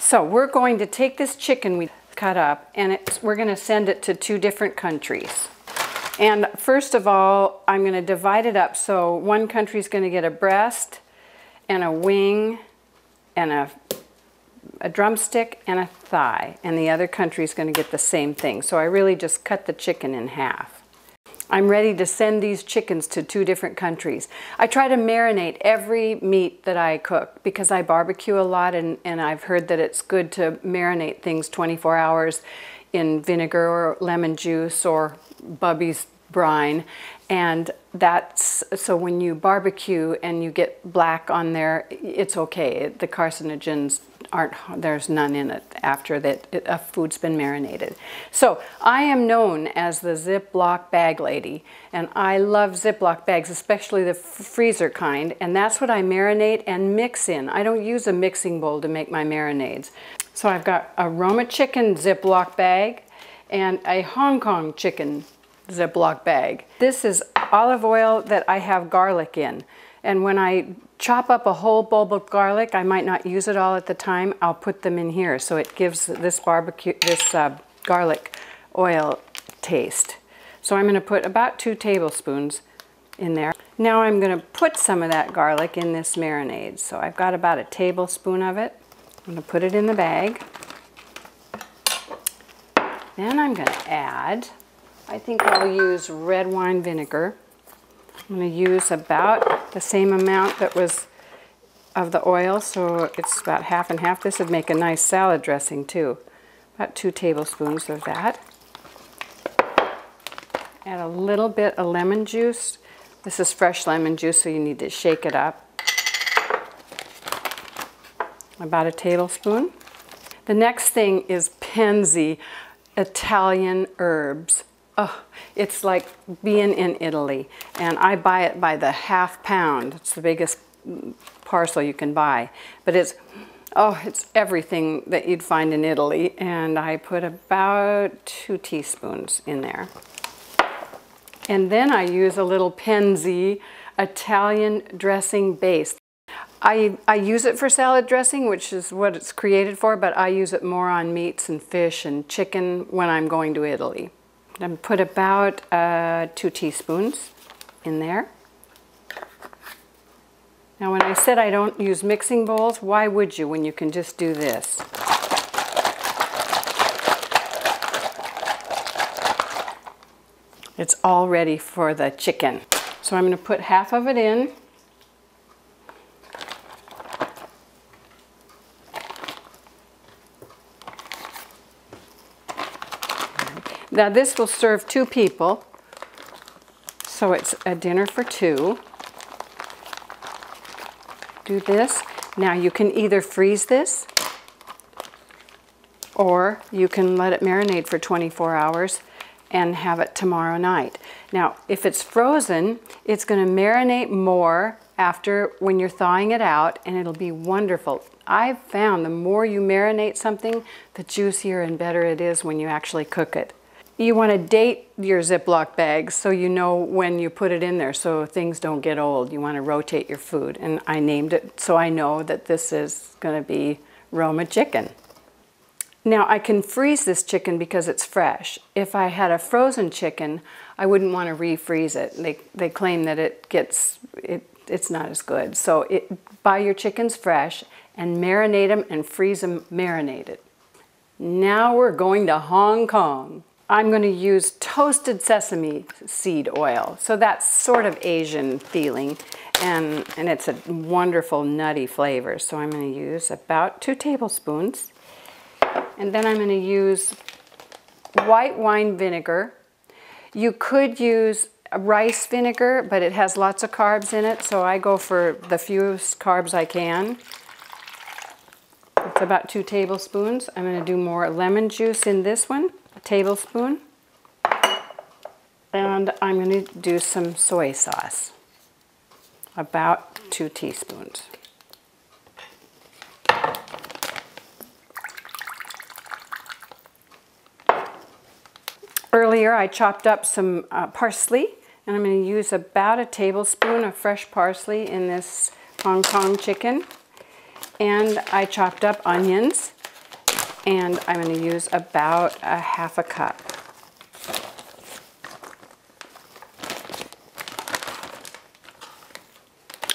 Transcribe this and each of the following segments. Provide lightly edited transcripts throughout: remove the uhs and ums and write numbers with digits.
So we're going to take this chicken we cut up and we're going to send it to 2 different countries. And first of all, I'm going to divide it up. So one country is going to get a breast and a wing and a drumstick and a thigh. And the other country is going to get the same thing. So I really just cut the chicken in half. I'm ready to send these chickens to 2 different countries. I try to marinate every meat that I cook because I barbecue a lot, and I've heard that it's good to marinate things 24 hours in vinegar or lemon juice or Bubby's brine. And that's, so when you barbecue and you get black on there, it's okay. The carcinogens there's none in it after that a food's been marinated. So I am known as the Ziploc bag lady, and I love Ziploc bags, especially the freezer kind, and that's what I marinate and mix in. I don't use a mixing bowl to make my marinades. So I've got a Roma chicken Ziploc bag and a Hong Kong chicken Ziploc bag. This is olive oil that I have garlic in, and when I chop up a whole bulb of garlic, I might not use it all at the time, I'll put them in here so it gives this garlic oil taste. So I'm going to put about 2 tablespoons in there. Now I'm going to put some of that garlic in this marinade. So I've got about a tablespoon of it. I'm going to put it in the bag. Then I'm going to add, I think I'll use red wine vinegar. I'm going to use about the same amount that was of the oil, so it's about half and half. This would make a nice salad dressing too. About 2 tablespoons of that. Add a little bit of lemon juice. This is fresh lemon juice, so you need to shake it up. About a tablespoon. The next thing is Penzi Italian herbs. Oh, it's like being in Italy, and I buy it by the half pound. It's the biggest parcel you can buy, but it's everything that you'd find in Italy, and I put about 2 teaspoons in there. And then I use a little Penzi Italian dressing base. I use it for salad dressing, which is what it's created for, but I use it more on meats and fish and chicken when I'm going to Italy. And put about 2 teaspoons in there. Now when I said I don't use mixing bowls, why would you when you can just do this? It's all ready for the chicken. So I'm going to put half of it in. Now this will serve 2 people, so it's a dinner for 2. Do this. Now you can either freeze this, or you can let it marinate for 24 hours and have it tomorrow night. Now if it's frozen, it's going to marinate more after when you're thawing it out, and it'll be wonderful. I've found the more you marinate something, the juicier and better it is when you actually cook it. You want to date your Ziploc bags so you know when you put it in there so things don't get old. You want to rotate your food, and I named it so I know that this is going to be Roma chicken. Now I can freeze this chicken because it's fresh. If I had a frozen chicken, I wouldn't want to refreeze it. They claim that it's not as good. So buy your chickens fresh and marinate them and freeze them marinated. Now we're going to Hong Kong. I'm going to use toasted sesame seed oil. So that's sort of Asian feeling, and it's a wonderful nutty flavor. So I'm going to use about 2 tablespoons. And then I'm going to use white wine vinegar. You could use rice vinegar, but it has lots of carbs in it, so I go for the fewest carbs I can. It's about 2 tablespoons. I'm going to do more lemon juice in this one. A tablespoon, and I'm going to do some soy sauce, about 2 teaspoons. Earlier I chopped up some parsley, and I'm going to use about a tablespoon of fresh parsley in this Hong Kong chicken, and I chopped up onions. And I'm going to use about a half a cup.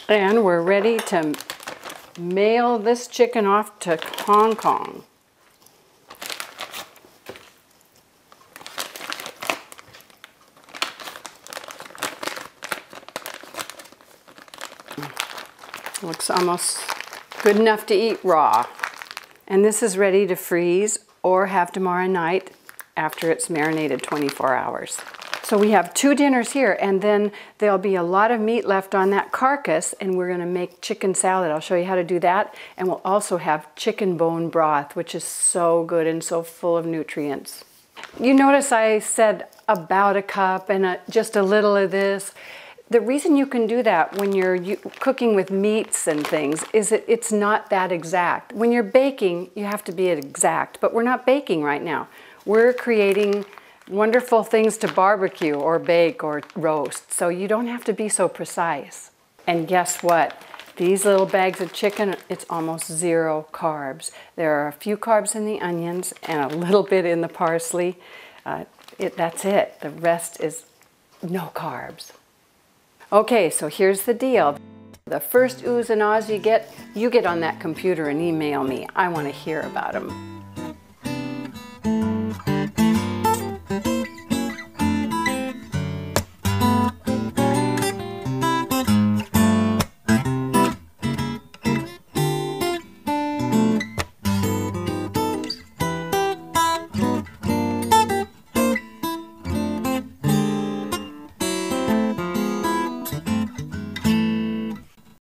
And we're ready to mail this chicken off to Hong Kong. Looks almost good enough to eat raw. And this is ready to freeze or have tomorrow night after it's marinated 24 hours. So we have 2 dinners here, and then there'll be a lot of meat left on that carcass, and we're gonna make chicken salad. I'll show you how to do that. And we'll also have chicken bone broth, which is so good and so full of nutrients. You notice I said about a cup and just a little of this. The reason you can do that when you're cooking with meats and things is that it's not that exact. When you're baking, you have to be exact, but we're not baking right now. We're creating wonderful things to barbecue or bake or roast, so you don't have to be so precise. And guess what? These little bags of chicken, it's almost 0 carbs. There are a few carbs in the onions and a little bit in the parsley. That's it. The rest is no carbs. Okay, so here's the deal. The first oohs and ahs you get on that computer and email me. I want to hear about them.